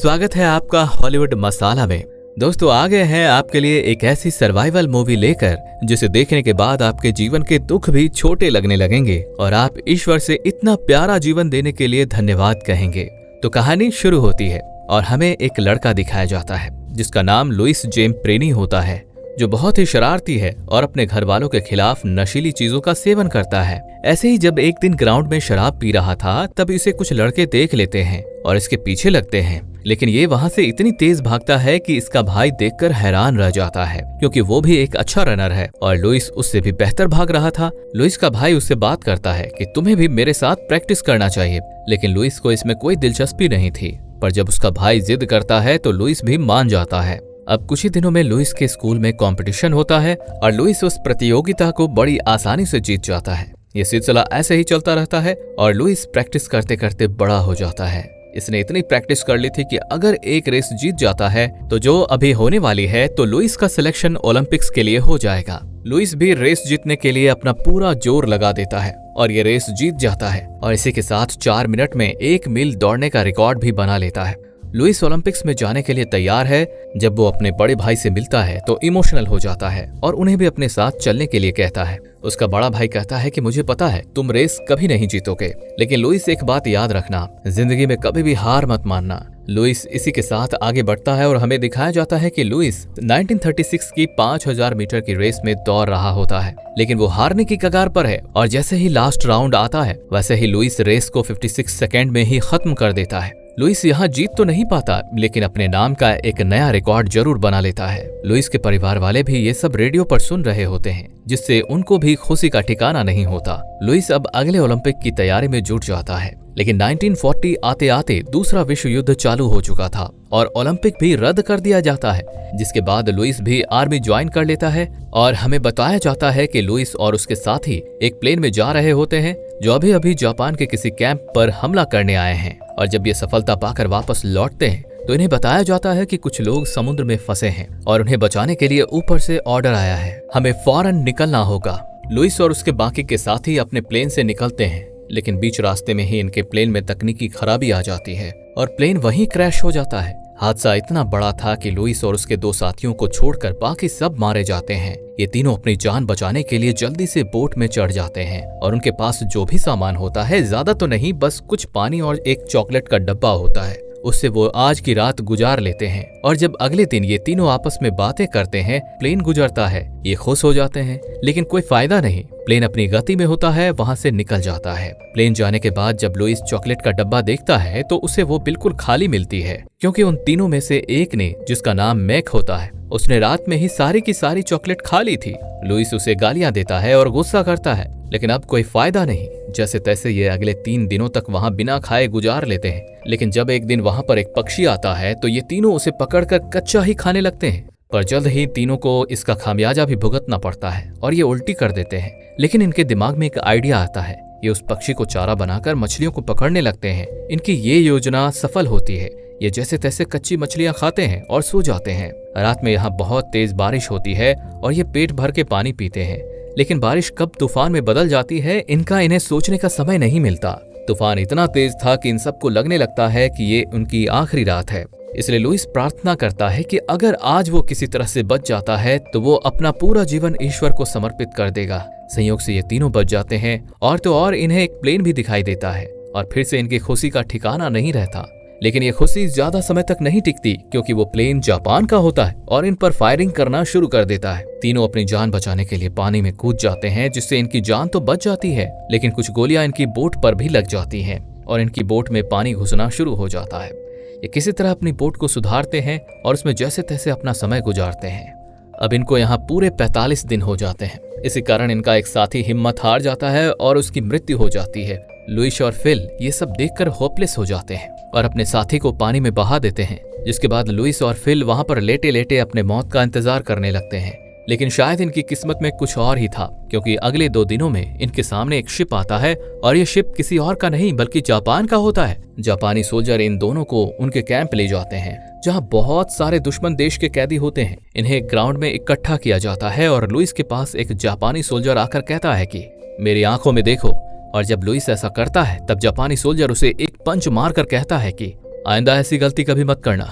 स्वागत है आपका हॉलीवुड मसाला में। दोस्तों आ गए हैं आपके लिए एक ऐसी सर्वाइवल मूवी लेकर जिसे देखने के बाद आपके जीवन के दुख भी छोटे लगने लगेंगे और आप ईश्वर से इतना प्यारा जीवन देने के लिए धन्यवाद कहेंगे। तो कहानी शुरू होती है और हमें एक लड़का दिखाया जाता है जिसका नाम लुइस जेम्स प्रेनी होता है, जो बहुत ही शरारती है और अपने घर वालों के खिलाफ नशीली चीजों का सेवन करता है। ऐसे ही जब एक दिन ग्राउंड में शराब पी रहा था तब इसे कुछ लड़के देख लेते हैं और इसके पीछे लगते हैं, लेकिन ये वहां से इतनी तेज भागता है कि इसका भाई देखकर हैरान रह जाता है क्योंकि वो भी एक अच्छा रनर है और लुइस उससे भी बेहतर भाग रहा था। लुइस का भाई उससे बात करता है कि तुम्हें भी मेरे साथ प्रैक्टिस करना चाहिए, लेकिन लुइस को इसमें कोई दिलचस्पी नहीं थी। पर जब उसका भाई जिद करता है तो लुइस भी मान जाता है। अब कुछ ही दिनों में लुइस के स्कूल में कंपटीशन होता है और लुइस उस प्रतियोगिता को बड़ी आसानी से जीत जाता है। ये सिलसिला ऐसे ही चलता रहता है और लुइस प्रैक्टिस करते करते बड़ा हो जाता है। इसने इतनी प्रैक्टिस कर ली थी कि अगर एक रेस जीत जाता है तो जो अभी होने वाली है तो लुइस का सिलेक्शन ओलंपिक्स के लिए हो जाएगा। लुइस भी रेस जीतने के लिए अपना पूरा जोर लगा देता है और ये रेस जीत जाता है और इसी के साथ 4 मिनट में 1 मील दौड़ने का रिकॉर्ड भी बना लेता है। लुइस ओलंपिक्स में जाने के लिए तैयार है। जब वो अपने बड़े भाई से मिलता है तो इमोशनल हो जाता है और उन्हें भी अपने साथ चलने के लिए कहता है। उसका बड़ा भाई कहता है कि मुझे पता है तुम रेस कभी नहीं जीतोगे, लेकिन लुइस एक बात याद रखना, जिंदगी में कभी भी हार मत मानना। लुइस इसी के साथ आगे बढ़ता है और हमें दिखाया जाता है कि लुइस 1936 की 5000 मीटर की रेस में दौड़ रहा होता है, लेकिन वो हारने की कगार पर है और जैसे ही लास्ट राउंड आता है वैसे ही लुइस रेस को 56 सेकेंड में ही खत्म कर देता है। लुइस यहाँ जीत तो नहीं पाता, लेकिन अपने नाम का एक नया रिकॉर्ड जरूर बना लेता है। लुइस के परिवार वाले भी ये सब रेडियो पर सुन रहे होते हैं, जिससे उनको भी खुशी का ठिकाना नहीं होता। लुइस अब अगले ओलंपिक की तैयारी में जुट जाता है, लेकिन 1940 आते आते दूसरा विश्व युद्ध चालू हो चुका था और ओलंपिक भी रद्द कर दिया जाता है, जिसके बाद लुइस भी आर्मी ज्वाइन कर लेता है और हमें बताया जाता है कि लुइस और उसके साथी एक प्लेन में जा रहे होते हैं जो अभी अभी जापान के किसी कैंप पर हमला करने आए हैं। और जब ये सफलता पाकर वापस लौटते हैं तो इन्हें बताया जाता है कि कुछ लोग समुद्र में फंसे हैं और उन्हें बचाने के लिए ऊपर से ऑर्डर आया है, हमें फौरन निकलना होगा। लुइस और उसके बाकी के साथी अपने प्लेन से निकलते हैं, लेकिन बीच रास्ते में ही इनके प्लेन में तकनीकी खराबी आ जाती है और प्लेन वहीं क्रैश हो जाता है। हादसा इतना बड़ा था कि लुइस और उसके 2 साथियों को छोड़कर बाकी सब मारे जाते हैं। ये तीनों अपनी जान बचाने के लिए जल्दी से बोट में चढ़ जाते हैं और उनके पास जो भी सामान होता है, ज्यादा तो नहीं, बस कुछ पानी और एक चॉकलेट का डब्बा होता है, उससे वो आज की रात गुजार लेते हैं। और जब अगले दिन ये तीनों आपस में बातें करते हैं, प्लेन गुजरता है, ये खुश हो जाते हैं, लेकिन कोई फायदा नहीं। प्लेन अपनी गति में होता है, वहां से निकल जाता है। प्लेन जाने के बाद जब लुइस चॉकलेट का डब्बा देखता है तो उसे वो बिल्कुल खाली मिलती है, क्योंकि उन तीनों में से एक ने, जिसका नाम मैक होता है, उसने रात में ही सारी की सारी चॉकलेट खा ली थी। लुइस उसे गालियां देता है और गुस्सा करता है, लेकिन अब कोई फायदा नहीं। जैसे तैसे ये अगले 3 दिनों तक वहां बिना खाए गुजार लेते हैं, लेकिन जब एक दिन वहां पर एक पक्षी आता है तो ये तीनों उसे पकड़कर कच्चा ही खाने लगते हैं। पर जल्द ही तीनों को इसका खामियाजा भी भुगतना पड़ता है और ये उल्टी कर देते हैं। लेकिन इनके दिमाग में एक आइडिया आता है, ये उस पक्षी को चारा बनाकर मछलियों को पकड़ने लगते हैं। इनकी ये योजना सफल होती है। ये जैसे तैसे कच्ची मछलियां खाते हैं और सो जाते हैं। रात में यहाँ बहुत तेज बारिश होती है और ये पेट भर के पानी पीते हैं, लेकिन बारिश कब तूफान में बदल जाती है इन्हें सोचने का समय नहीं मिलता। तूफान इतना तेज था कि इन सबको लगने लगता है कि ये उनकी आखिरी रात है। इसलिए लुइस प्रार्थना करता है कि अगर आज वो किसी तरह से बच जाता है तो वो अपना पूरा जीवन ईश्वर को समर्पित कर देगा। संयोग से ये तीनों बच जाते हैं और तो और इन्हें एक प्लेन भी दिखाई देता है और फिर से इनकी खुशी का ठिकाना नहीं रहता। लेकिन ये खुशी ज्यादा समय तक नहीं टिकती, क्योंकि वो प्लेन जापान का होता है और इन पर फायरिंग करना शुरू कर देता है। तीनों अपनी जान बचाने के लिए पानी में कूद जाते हैं, जिससे इनकी जान तो बच जाती है, लेकिन कुछ गोलियां इनकी बोट पर भी लग जाती हैं और इनकी बोट में पानी घुसना शुरू हो जाता है। ये किसी तरह अपनी बोट को सुधारते हैं और उसमें जैसे तैसे अपना समय गुजारते हैं। अब इनको यहाँ पूरे 45 दिन हो जाते हैं। इसी कारण इनका एक साथी हिम्मत हार जाता है और उसकी मृत्यु हो जाती है। लुइस और फिल ये सब देखकर होपलेस हो जाते हैं और अपने साथी को पानी में बहा देते हैं, जिसके बाद लुइस और फिल वहां पर लेटे लेटे अपने मौत का इंतजार करने लगते हैं। लेकिन शायद इनकी किस्मत में कुछ और ही था, क्योंकि अगले 2 दिनों में इनके सामने एक शिप आता है और ये शिप किसी और का नहीं बल्कि जापान का होता है। जापानी सोल्जर इन दोनों को उनके कैंप ले जाते हैं, जहाँ बहुत सारे दुश्मन देश के कैदी होते हैं। इन्हें ग्राउंड में इकट्ठा किया जाता है और लुइस के पास एक जापानी सोल्जर आकर कहता है कि मेरी आंखों में देखो। और जब लुइस ऐसा करता है तब जापानी सोल्जर उसे एक पंच मारकर कहता है कि आइंदा ऐसी गलती कभी मत करना।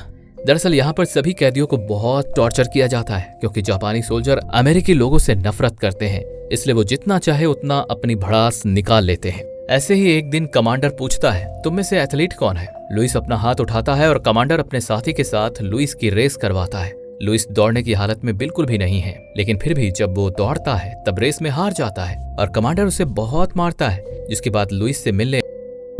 दरअसल यहाँ पर सभी कैदियों को बहुत टॉर्चर किया जाता है क्योंकि जापानी सोल्जर अमेरिकी लोगों से नफरत करते हैं, इसलिए वो जितना चाहे उतना अपनी भड़ास निकाल लेते हैं। ऐसे ही एक दिन कमांडर पूछता है, तुम में से एथलीट कौन है? लुइस अपना हाथ उठाता है और कमांडर अपने साथी के साथ लुइस की रेस करवाता है। लुइस दौड़ने की हालत में बिल्कुल भी नहीं है, लेकिन फिर भी जब वो दौड़ता है तब रेस में हार जाता है और कमांडर उसे बहुत मारता है। जिसके बाद लुइस से मिलने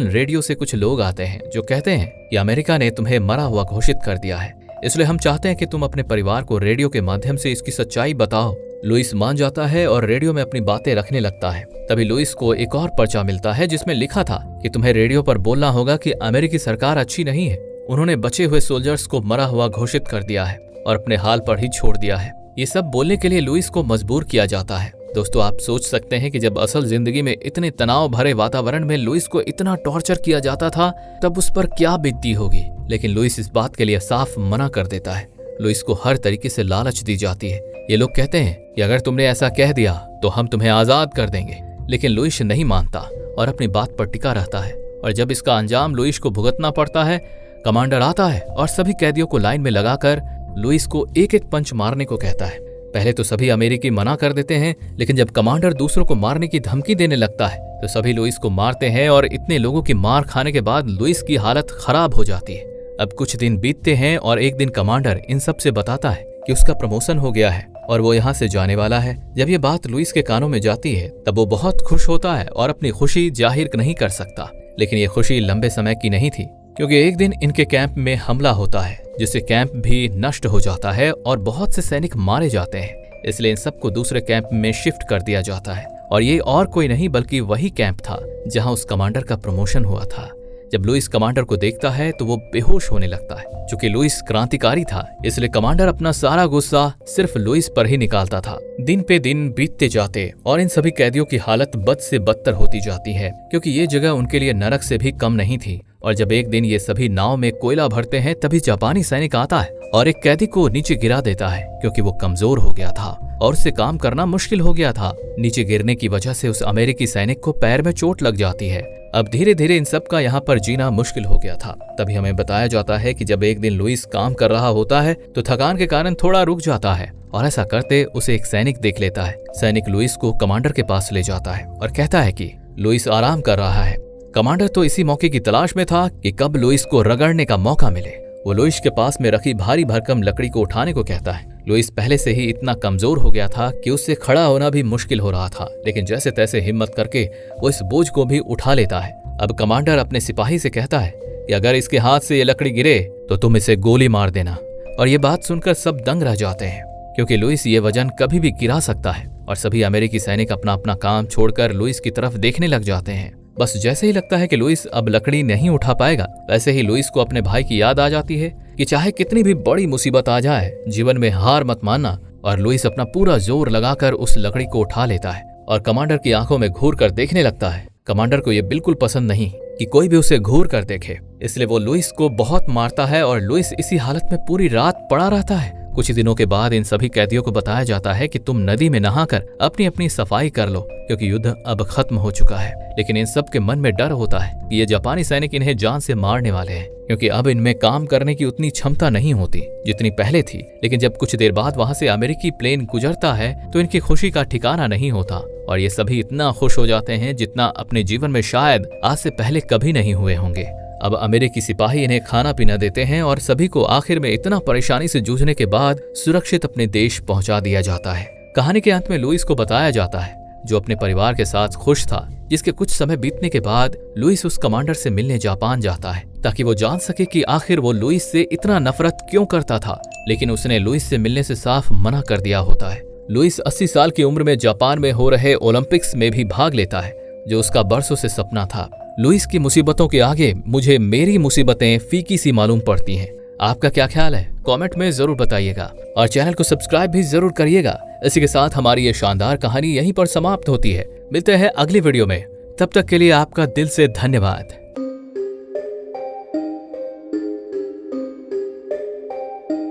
रेडियो से कुछ लोग आते हैं जो कहते हैं कि अमेरिका ने तुम्हें मरा हुआ घोषित कर दिया है, इसलिए हम चाहते हैं कि तुम अपने परिवार को रेडियो के माध्यम से इसकी सच्चाई बताओ। लुइस मान जाता है और रेडियो में अपनी बातें रखने लगता है। तभी लुइस को एक और पर्चा मिलता है जिसमें लिखा था कि तुम्हें रेडियो पर बोलना होगा कि अमेरिकी सरकार अच्छी नहीं है, उन्होंने बचे हुए सोल्जर्स को मरा हुआ घोषित कर दिया है और अपने हाल पर ही छोड़ दिया है। ये सब बोलने के लिए लुइस को मजबूर किया जाता है। दोस्तों, आप सोच सकते हैं कि जब असल जिंदगी में इतने तनाव भरे वातावरण में लुइस को इतना टॉर्चर किया जाता था तब उस पर क्या बीतती होगी। लेकिन लुइस इस बात के लिए साफ मना कर देता है। लुइस को हर तरीके से लालच दी जाती है। ये लोग कहते हैं कि अगर तुमने ऐसा कह दिया तो हम तुम्हें आजाद कर देंगे, लेकिन लुइस नहीं मानता और अपनी बात पर टिका रहता है। और जब इसका अंजाम लुइस को भुगतना पड़ता है, कमांडर आता है और सभी कैदियों को लाइन में लगाकर लुइस को एक एक पंच मारने को कहता है। पहले तो सभी अमेरिकी मना कर देते हैं, लेकिन जब कमांडर दूसरों को मारने की धमकी देने लगता है तो सभी लुइस को मारते हैं और इतने लोगों की मार खाने के बाद लुइस की हालत खराब हो जाती है। अब कुछ दिन बीतते हैं और एक दिन कमांडर इन सब से बताता है कि उसका प्रमोशन हो गया है और वो यहाँ से जाने वाला है। जब ये बात लुइस के कानों में जाती है तब वो बहुत खुश होता है और अपनी खुशी जाहिर नहीं कर सकता। लेकिन ये खुशी लंबे समय की नहीं थी, क्योंकि एक दिन इनके कैंप में हमला होता है जिससे कैंप भी नष्ट हो जाता है और बहुत से सैनिक मारे जाते हैं। इसलिए इन सबको दूसरे कैंप में शिफ्ट कर दिया जाता है और ये और कोई नहीं बल्कि वही कैंप था जहां उस कमांडर का प्रमोशन हुआ था। जब लुइस कमांडर को देखता है तो वो बेहोश होने लगता है। चूंकि लुइस क्रांतिकारी था, इसलिए कमांडर अपना सारा गुस्सा सिर्फ लुइस पर ही निकालता था। दिन पे दिन बीतते जाते और इन सभी कैदियों की हालत बद से बदतर होती जाती है, क्योंकि ये जगह उनके लिए नरक से भी कम नहीं थी। और जब एक दिन ये सभी नाव में कोयला भरते हैं तभी जापानी सैनिक आता है और एक कैदी को नीचे गिरा देता है, क्योंकि वो कमजोर हो गया था और उससे काम करना मुश्किल हो गया था। नीचे गिरने की वजह से उस अमेरिकी सैनिक को पैर में चोट लग जाती है। अब धीरे धीरे इन सब का यहाँ पर जीना मुश्किल हो गया था। तभी हमें बताया जाता है कि जब एक दिन लुइस काम कर रहा होता है तो थकान के कारण थोड़ा रुक जाता है और ऐसा करते उसे एक सैनिक देख लेता है। सैनिक लुइस को कमांडर के पास ले जाता है और कहता है कि लुइस आराम कर रहा है। कमांडर तो इसी मौके की तलाश में था कि कब लुइस को रगड़ने का मौका मिले। वो लुइस के पास में रखी भारी भरकम लकड़ी को उठाने को कहता है। लुइस पहले से ही इतना कमजोर हो गया था कि उससे खड़ा होना भी मुश्किल हो रहा था, लेकिन जैसे तैसे हिम्मत करके वो इस बोझ को भी उठा लेता है। अब कमांडर अपने सिपाही से कहता है कि अगर इसके हाथ से ये लकड़ी गिरे तो तुम इसे गोली मार देना। और ये बात सुनकर सब दंग रह जाते हैं, क्योंकि लुइस ये वजन कभी भी गिरा सकता है। और सभी अमेरिकी सैनिक अपना अपना काम छोड़कर लुइस की तरफ देखने लग जाते हैं। बस जैसे ही लगता है कि लुइस अब लकड़ी नहीं उठा पाएगा, वैसे ही लुइस को अपने भाई की याद आ जाती है कि चाहे कितनी भी बड़ी मुसीबत आ जाए, जीवन में हार मत मानना। और लुइस अपना पूरा जोर लगाकर उस लकड़ी को उठा लेता है और कमांडर की आंखों में घूर कर देखने लगता है। कमांडर को यह बिल्कुल पसंद नहीं कि कोई भी उसे घूर कर देखे, इसलिए वो लुइस को बहुत मारता है और लुइस इसी हालत में पूरी रात पड़ा रहता है। कुछ दिनों के बाद इन सभी कैदियों को बताया जाता है कि तुम नदी में नहाकर अपनी अपनी सफाई कर लो, क्योंकि युद्ध अब खत्म हो चुका है। लेकिन इन सब के मन में डर होता है कि ये जापानी सैनिक इन्हें जान से मारने वाले हैं, क्योंकि अब इनमें काम करने की उतनी क्षमता नहीं होती जितनी पहले थी। लेकिन जब कुछ देर बाद वहां से अमेरिकी प्लेन गुजरता है तो इनकी खुशी का ठिकाना नहीं होता और ये सभी इतना खुश हो जाते हैं जितना अपने जीवन में शायद आज से पहले कभी नहीं हुए होंगे। अब अमेरिकी सिपाही इन्हें खाना पीना देते हैं और सभी को आखिर में इतना परेशानी से जूझने के बाद सुरक्षित अपने देश पहुंचा दिया जाता है। कहानी के अंत में लुइस को बताया जाता है, जो अपने परिवार के साथ खुश था, जिसके कुछ समय बीतने के बाद लुइस उस कमांडर से मिलने जापान जाता है ताकि वो जान सके कि आखिर वो लुइस से इतना नफरत क्यों करता था। लेकिन उसने लुइस से मिलने से साफ मना कर दिया होता है। लुइस 80 साल की उम्र में जापान में हो रहे ओलंपिक्स में भी भाग लेता है, जो उसका बरसों से सपना था। लुइस की मुसीबतों के आगे मुझे मेरी मुसीबतें फीकी सी मालूम पड़ती हैं। आपका क्या ख्याल है? कमेंट में जरूर बताइएगा और चैनल को सब्सक्राइब भी जरूर करिएगा। इसी के साथ हमारी ये शानदार कहानी यहीं पर समाप्त होती है। मिलते हैं अगली वीडियो में, तब तक के लिए आपका दिल से धन्यवाद।